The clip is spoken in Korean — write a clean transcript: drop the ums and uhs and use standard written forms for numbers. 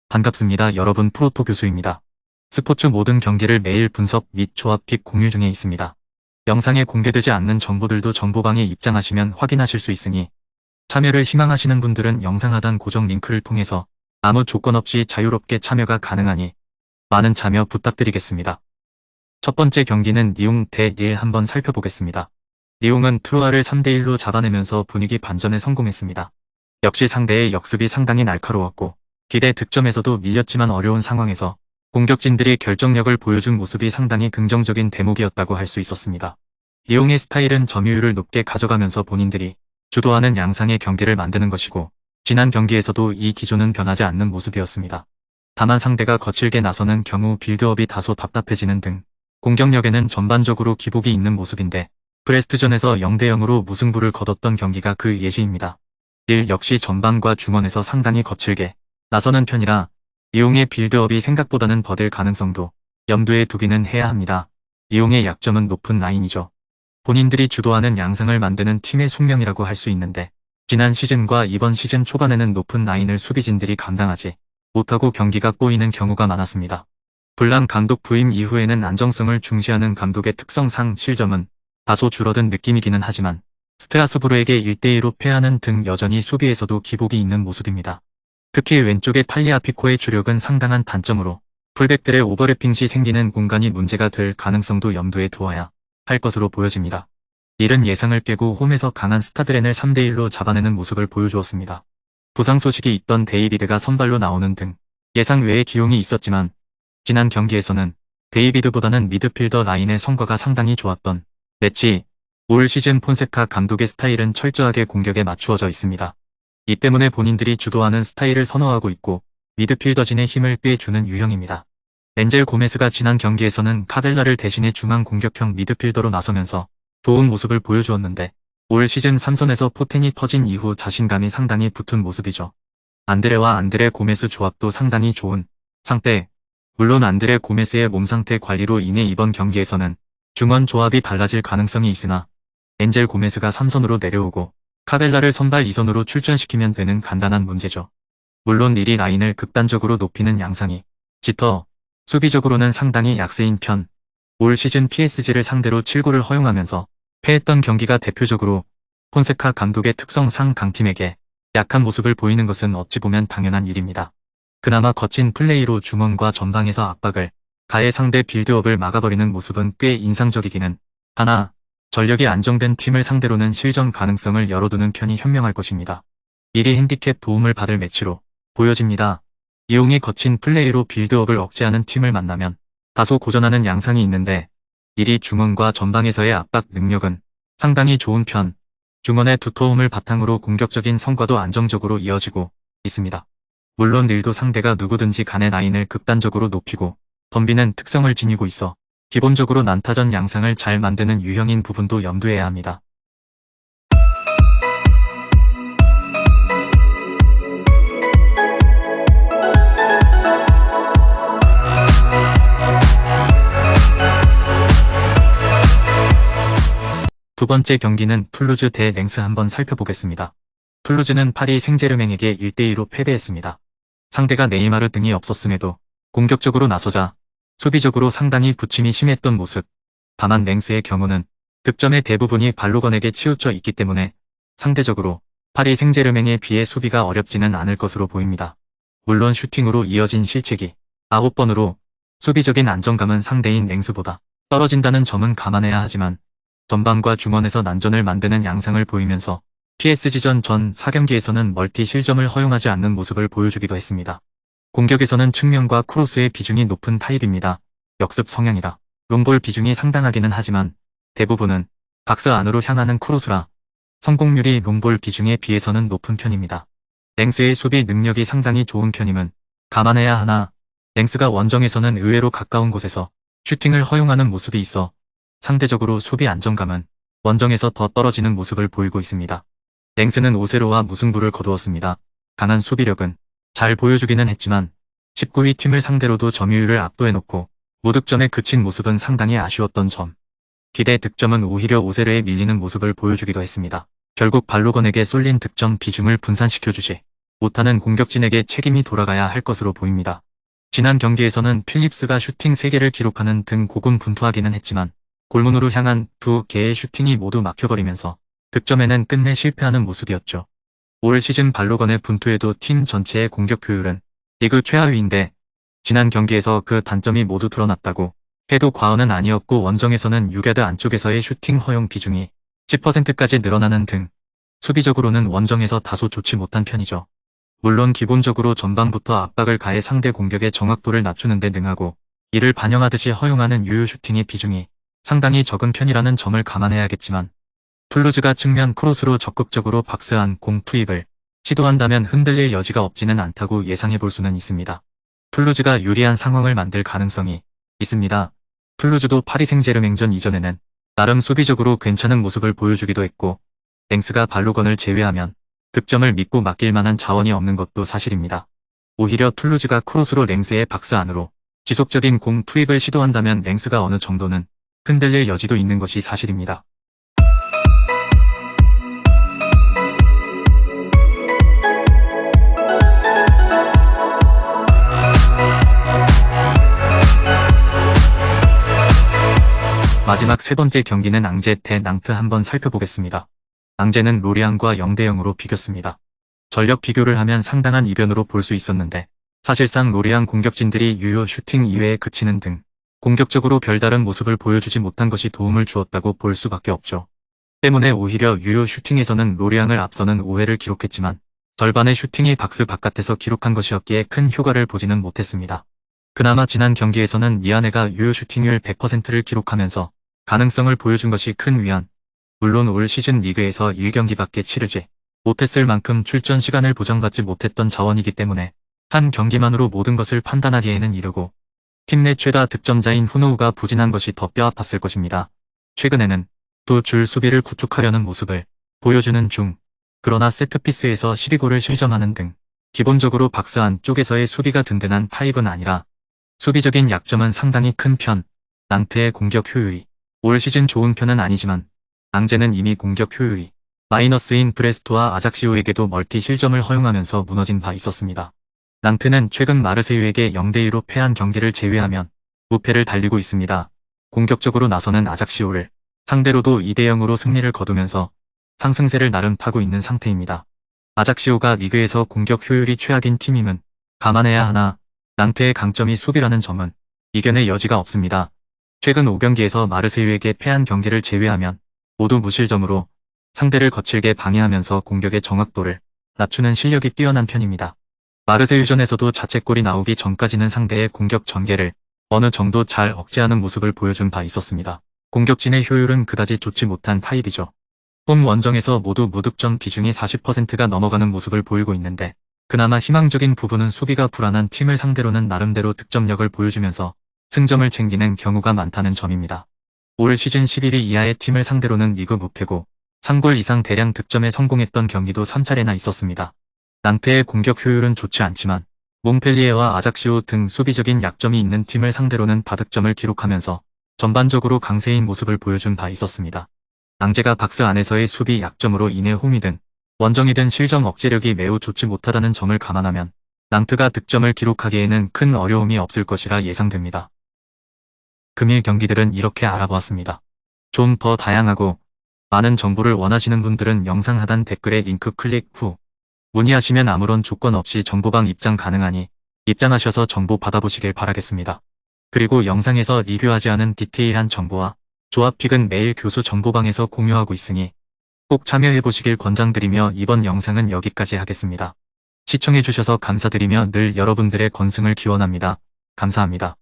반갑습니다. 여러분, 프로토 교수입니다. 스포츠 모든 경기를 매일 분석 및 조합 픽 공유 중에 있습니다. 영상에 공개되지 않는 정보들도 정보방에 입장하시면 확인하실 수 있으니 참여를 희망하시는 분들은 영상 하단 고정 링크를 통해서 아무 조건 없이 자유롭게 참여가 가능하니 많은 참여 부탁드리겠습니다. 첫 번째 경기는 리옹 대 릴 한번 살펴보겠습니다. 리옹은 트로아를 3대1로 잡아내면서 분위기 반전에 성공했습니다. 역시 상대의 역습이 상당히 날카로웠고 기대 득점에서도 밀렸지만 어려운 상황에서 공격진들이 결정력을 보여준 모습이 상당히 긍정적인 대목이었다고 할 수 있었습니다. 리옹의 스타일은 점유율을 높게 가져가면서 본인들이 주도하는 양상의 경기를 만드는 것이고 지난 경기에서도 이 기조는 변하지 않는 모습이었습니다. 다만 상대가 거칠게 나서는 경우 빌드업이 다소 답답해지는 등 공격력에는 전반적으로 기복이 있는 모습인데 브레스트전에서 0대0으로 무승부를 거뒀던 경기가 그 예시입니다. 릴 역시 전방과 중원에서 상당히 거칠게 나서는 편이라 리옹의 빌드업이 생각보다는 더딜 가능성도 염두에 두기는 해야 합니다. 리옹의 약점은 높은 라인이죠. 본인들이 주도하는 양상을 만드는 팀의 숙명이라고 할 수 있는데 지난 시즌과 이번 시즌 초반에는 높은 라인을 수비진들이 감당하지 못하고 경기가 꼬이는 경우가 많았습니다. 불란 감독 부임 이후에는 안정성을 중시하는 감독의 특성상 실점은 다소 줄어든 느낌이기는 하지만 스트라스부르에게 1대2로 패하는 등 여전히 수비에서도 기복이 있는 모습입니다. 특히 왼쪽의 탈리아피코의 주력은 상당한 단점으로 풀백들의 오버래핑 시 생기는 공간이 문제가 될 가능성도 염두에 두어야 할 것으로 보여집니다. 릴은 예상을 깨고 홈에서 강한 스타드렌을 3대1로 잡아내는 모습을 보여주었습니다. 부상 소식이 있던 데이비드가 선발로 나오는 등 예상 외의 기용이 있었지만 지난 경기에서는 데이비드보다는 미드필더 라인의 성과가 상당히 좋았던 레치, 올 시즌 폰세카 감독의 스타일은 철저하게 공격에 맞추어져 있습니다. 이 때문에 본인들이 주도하는 스타일을 선호하고 있고 미드필더진의 힘을 빼주는 유형입니다. 엔젤 고메스가 지난 경기에서는 카벨라를 대신해 중앙 공격형 미드필더로 나서면서 좋은 모습을 보여주었는데 올 시즌 3선에서 포텐이 터진 이후 자신감이 상당히 붙은 모습이죠. 안드레와 안드레 고메스 조합도 상당히 좋은 상태. 물론 안드레 고메스의 몸상태 관리로 인해 이번 경기에서는 중원 조합이 달라질 가능성이 있으나 엔젤 고메스가 3선으로 내려오고 카벨라를 선발 2선으로 출전시키면 되는 간단한 문제죠. 물론 릴이 라인을 극단적으로 높이는 양상이 짙어 수비적으로는 상당히 약세인 편. 올 시즌 PSG를 상대로 7골을 허용하면서 패했던 경기가 대표적으로 폰세카 감독의 특성상 강팀에게 약한 모습을 보이는 것은 어찌 보면 당연한 일입니다. 그나마 거친 플레이로 중원과 전방에서 압박을 가해 상대 빌드업을 막아버리는 모습은 꽤 인상적이기는 하나 전력이 안정된 팀을 상대로는 실전 가능성을 열어두는 편이 현명할 것입니다. 릴이 핸디캡 도움을 받을 매치로 보여집니다. 리옹이 거친 플레이로 빌드업을 억제하는 팀을 만나면 다소 고전하는 양상이 있는데 릴이 중원과 전방에서의 압박 능력은 상당히 좋은 편, 중원의 두터움을 바탕으로 공격적인 성과도 안정적으로 이어지고 있습니다. 물론 릴도 상대가 누구든지 간의 라인을 극단적으로 높이고 덤비는 특성을 지니고 있어 기본적으로 난타전 양상을 잘 만드는 유형인 부분도 염두해야 합니다. 두 번째 경기는 툴루즈 대 랭스 한번 살펴보겠습니다. 툴루즈는 파리 생제르맹에게 1대2로 패배했습니다. 상대가 네이마르 등이 없었음에도 공격적으로 나서자 수비적으로 상당히 부침이 심했던 모습. 다만 랭스의 경우는 득점의 대부분이 발로건에게 치우쳐 있기 때문에 상대적으로 파리 생제르맹에 비해 수비가 어렵지는 않을 것으로 보입니다. 물론 슈팅으로 이어진 실책이 9번으로 수비적인 안정감은 상대인 랭스보다 떨어진다는 점은 감안해야 하지만 전방과 중원에서 난전을 만드는 양상을 보이면서 PSG전 전 4경기에서는 멀티 실점을 허용하지 않는 모습을 보여주기도 했습니다. 공격에서는 측면과 크로스의 비중이 높은 타입입니다. 역습 성향이라 롱볼 비중이 상당하기는 하지만 대부분은 박스 안으로 향하는 크로스라 성공률이 롱볼 비중에 비해서는 높은 편입니다. 랭스의 수비 능력이 상당히 좋은 편임은 감안해야 하나 랭스가 원정에서는 의외로 가까운 곳에서 슈팅을 허용하는 모습이 있어 상대적으로 수비 안정감은 원정에서 더 떨어지는 모습을 보이고 있습니다. 랭스는 5-0와 무승부를 거두었습니다. 강한 수비력은 잘 보여주기는 했지만 19위 팀을 상대로도 점유율을 압도해놓고 무득점에 그친 모습은 상당히 아쉬웠던 점. 기대 득점은 오히려 5-0에 밀리는 모습을 보여주기도 했습니다. 결국 발로건에게 쏠린 득점 비중을 분산시켜주지 못하는 공격진에게 책임이 돌아가야 할 것으로 보입니다. 지난 경기에서는 필립스가 슈팅 3개를 기록하는 등 고군분투하기는 했지만 골문으로 향한 2개의 슈팅이 모두 막혀버리면서 득점에는 끝내 실패하는 모습이었죠. 올 시즌 발로건의 분투에도 팀 전체의 공격 효율은 리그 최하위인데 지난 경기에서 그 단점이 모두 드러났다고 해도 과언은 아니었고 원정에서는 6야드 안쪽에서의 슈팅 허용 비중이 10%까지 늘어나는 등 수비적으로는 원정에서 다소 좋지 못한 편이죠. 물론 기본적으로 전반부터 압박을 가해 상대 공격의 정확도를 낮추는 데 능하고 이를 반영하듯이 허용하는 유효 슈팅의 비중이 상당히 적은 편이라는 점을 감안해야겠지만 툴루즈가 측면 크로스로 적극적으로 박스 안 공 투입을 시도한다면 흔들릴 여지가 없지는 않다고 예상해 볼 수는 있습니다. 툴루즈가 유리한 상황을 만들 가능성이 있습니다. 툴루즈도 파리 생제르맹전 이전에는 나름 수비적으로 괜찮은 모습을 보여주기도 했고 랭스가 발로건을 제외하면 득점을 믿고 맡길 만한 자원이 없는 것도 사실입니다. 오히려 툴루즈가 크로스로 랭스의 박스 안으로 지속적인 공 투입을 시도한다면 랭스가 어느 정도는 흔들릴 여지도 있는 것이 사실입니다. 마지막 세 번째 경기는 앙제 대 낭트 한번 살펴보겠습니다. 앙제는 로리앙과 0대0으로 비겼습니다. 전력 비교를 하면 상당한 이변으로 볼 수 있었는데 사실상 로리앙 공격진들이 유효 슈팅 이외에 그치는 등 공격적으로 별다른 모습을 보여주지 못한 것이 도움을 주었다고 볼 수밖에 없죠. 때문에 오히려 유효 슈팅에서는 로리앙을 앞서는 5회를 기록했지만 절반의 슈팅이 박스 바깥에서 기록한 것이었기에 큰 효과를 보지는 못했습니다. 그나마 지난 경기에서는 니아네가 유효 슈팅률 100%를 기록하면서 가능성을 보여준 것이 큰 위안. 물론 올 시즌 리그에서 1경기밖에 치르지 못했을 만큼 출전 시간을 보장받지 못했던 자원이기 때문에 한 경기만으로 모든 것을 판단하기에는 이르고 팀 내 최다 득점자인 후노우가 부진한 것이 더 뼈아팠을 것입니다. 최근에는 두 줄 수비를 구축하려는 모습을 보여주는 중 그러나 세트피스에서 12골을 실점하는 등 기본적으로 박스 안쪽에서의 수비가 든든한 타입은 아니라 수비적인 약점은 상당히 큰 편. 낭트의 공격 효율이 올 시즌 좋은 편은 아니지만 앙제는 이미 공격 효율이 마이너스인 브레스토와 아작시오에게도 멀티 실점을 허용하면서 무너진 바 있었습니다. 낭트는 최근 마르세유에게 0대2로 패한 경기를 제외하면 무패를 달리고 있습니다. 공격적으로 나서는 아작시오를 상대로도 2대0으로 승리를 거두면서 상승세를 나름 타고 있는 상태입니다. 아작시오가 리그에서 공격 효율이 최악인 팀임은 감안해야 하나 낭트의 강점이 수비라는 점은 이견의 여지가 없습니다. 최근 5경기에서 마르세유에게 패한 경기를 제외하면 모두 무실점으로 상대를 거칠게 방해하면서 공격의 정확도를 낮추는 실력이 뛰어난 편입니다. 마르세유전에서도 자책골이 나오기 전까지는 상대의 공격 전개를 어느 정도 잘 억제하는 모습을 보여준 바 있었습니다. 공격진의 효율은 그다지 좋지 못한 타입이죠. 홈 원정에서 모두 무득점 비중이 40%가 넘어가는 모습을 보이고 있는데 그나마 희망적인 부분은 수비가 불안한 팀을 상대로는 나름대로 득점력을 보여주면서 승점을 챙기는 경우가 많다는 점입니다. 올 시즌 11위 이하의 팀을 상대로는 리그 무패고 3골 이상 대량 득점에 성공했던 경기도 3차례나 있었습니다. 낭트의 공격 효율은 좋지 않지만 몽펠리에와 아작시오 등 수비적인 약점이 있는 팀을 상대로는 다득점을 기록하면서 전반적으로 강세인 모습을 보여준 바 있었습니다. 앙제가 박스 안에서의 수비 약점으로 인해 홈이든 원정이든 실점 억제력이 매우 좋지 못하다는 점을 감안하면 낭트가 득점을 기록하기에는 큰 어려움이 없을 것이라 예상됩니다. 금일 경기들은 이렇게 알아보았습니다. 좀 더 다양하고 많은 정보를 원하시는 분들은 영상 하단 댓글에 링크 클릭 후 문의하시면 아무런 조건 없이 정보방 입장 가능하니 입장하셔서 정보 받아보시길 바라겠습니다. 그리고 영상에서 리뷰하지 않은 디테일한 정보와 조합픽은 매일 교수 정보방에서 공유하고 있으니 꼭 참여해보시길 권장드리며 이번 영상은 여기까지 하겠습니다. 시청해주셔서 감사드리며 늘 여러분들의 건승을 기원합니다. 감사합니다.